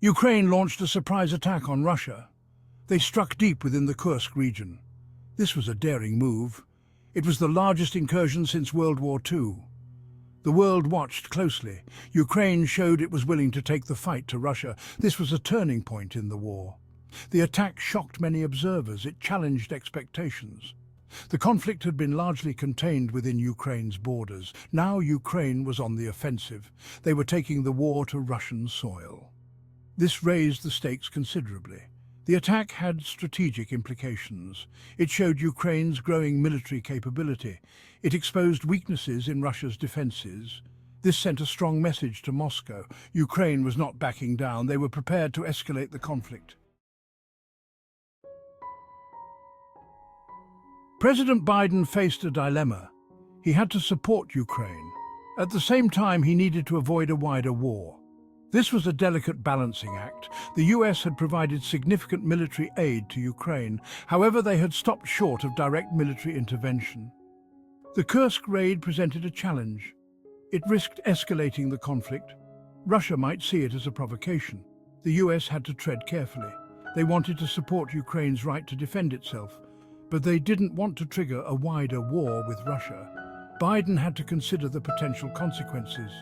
Ukraine launched a surprise attack on Russia. They struck deep within the Kursk region. This was a daring move. It was the largest incursion since World War II. The world watched closely. Ukraine showed it was willing to take the fight to Russia. This was a turning point in the war. The attack shocked many observers. It challenged expectations. The conflict had been largely contained within Ukraine's borders. Now Ukraine was on the offensive. They were taking the war to Russian soil. This raised the stakes considerably. The attack had strategic implications. It showed Ukraine's growing military capability. It exposed weaknesses in Russia's defenses. This sent a strong message to Moscow. Ukraine was not backing down. They were prepared to escalate the conflict. President Biden faced a dilemma. He had to support Ukraine. At the same time, he needed to avoid a wider war. This was a delicate balancing act. The US had provided significant military aid to Ukraine. However, they had stopped short of direct military intervention. The Kursk raid presented a challenge. It risked escalating the conflict. Russia might see it as a provocation. The US had to tread carefully. They wanted to support Ukraine's right to defend itself, but they didn't want to trigger a wider war with Russia. Biden had to consider the potential consequences.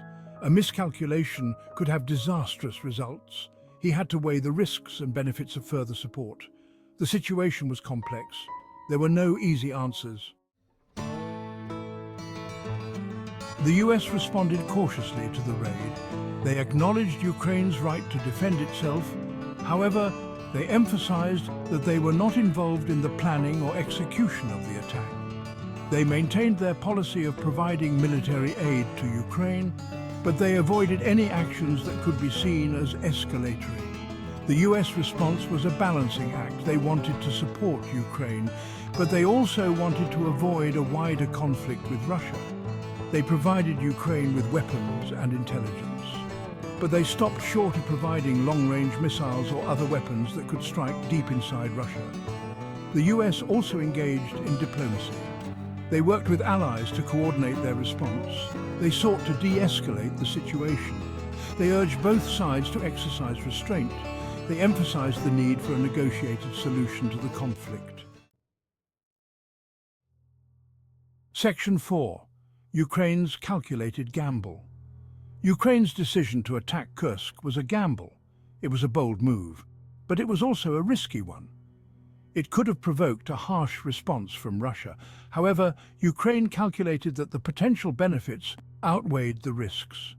A miscalculation could have disastrous results. He had to weigh the risks and benefits of further support. The situation was complex. There were no easy answers. The US responded cautiously to the raid. They acknowledged Ukraine's right to defend itself. However, they emphasized that they were not involved in the planning or execution of the attack. They maintained their policy of providing military aid to Ukraine, but they avoided any actions that could be seen as escalatory. The US response was a balancing act. They wanted to support Ukraine, but they also wanted to avoid a wider conflict with Russia. They provided Ukraine with weapons and intelligence, but they stopped short of providing long-range missiles or other weapons that could strike deep inside Russia. The US also engaged in diplomacy. They worked with allies to coordinate their response. They sought to de-escalate the situation. They urged both sides to exercise restraint. They emphasized the need for a negotiated solution to the conflict. Section 4. Ukraine's calculated gamble. Ukraine's decision to attack Kursk was a gamble. It was a bold move, but it was also a risky one. It could have provoked a harsh response from Russia. However, Ukraine calculated that the potential benefits outweighed the risks.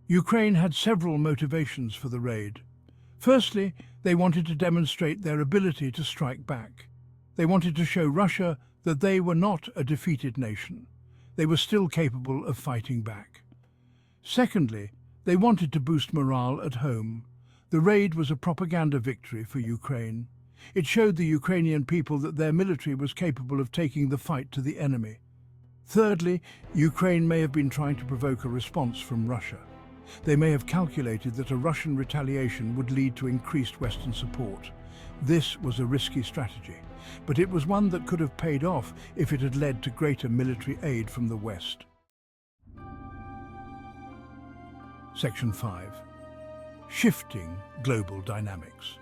Ukraine had several motivations for the raid. Firstly, they wanted to demonstrate their ability to strike back. They wanted to show Russia that they were not a defeated nation. They were still capable of fighting back. Secondly, they wanted to boost morale at home. The raid was a propaganda victory for Ukraine. It showed the Ukrainian people that their military was capable of taking the fight to the enemy. Thirdly, Ukraine may have been trying to provoke a response from Russia. They may have calculated that a Russian retaliation would lead to increased Western support. This was a risky strategy, but it was one that could have paid off if it had led to greater military aid from the West. Section 5. Shifting global dynamics.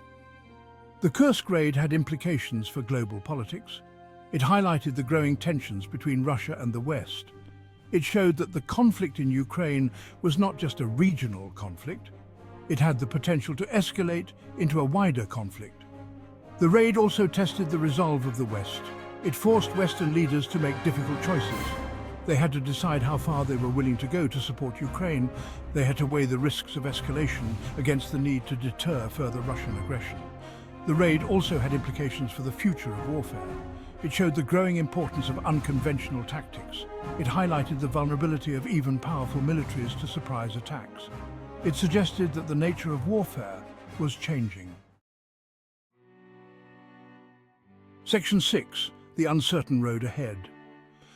The Kursk raid had implications for global politics. It highlighted the growing tensions between Russia and the West. It showed that the conflict in Ukraine was not just a regional conflict. It had the potential to escalate into a wider conflict. The raid also tested the resolve of the West. It forced Western leaders to make difficult choices. They had to decide how far they were willing to go to support Ukraine. They had to weigh the risks of escalation against the need to deter further Russian aggression. The raid also had implications for the future of warfare. It showed the growing importance of unconventional tactics. It highlighted the vulnerability of even powerful militaries to surprise attacks. It suggested that the nature of warfare was changing. Section 6. The uncertain road ahead.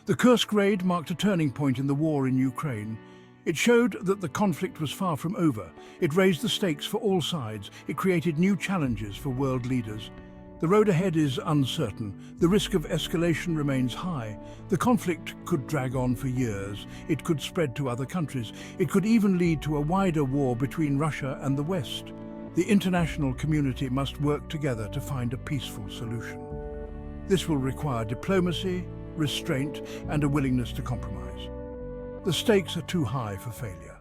The Kursk raid marked a turning point in the war in Ukraine. It showed that the conflict was far from over. It raised the stakes for all sides. It created new challenges for world leaders. The road ahead is uncertain. The risk of escalation remains high. The conflict could drag on for years. It could spread to other countries. It could even lead to a wider war between Russia and the West. The international community must work together to find a peaceful solution. This will require diplomacy, restraint, and a willingness to compromise. The stakes are too high for failure.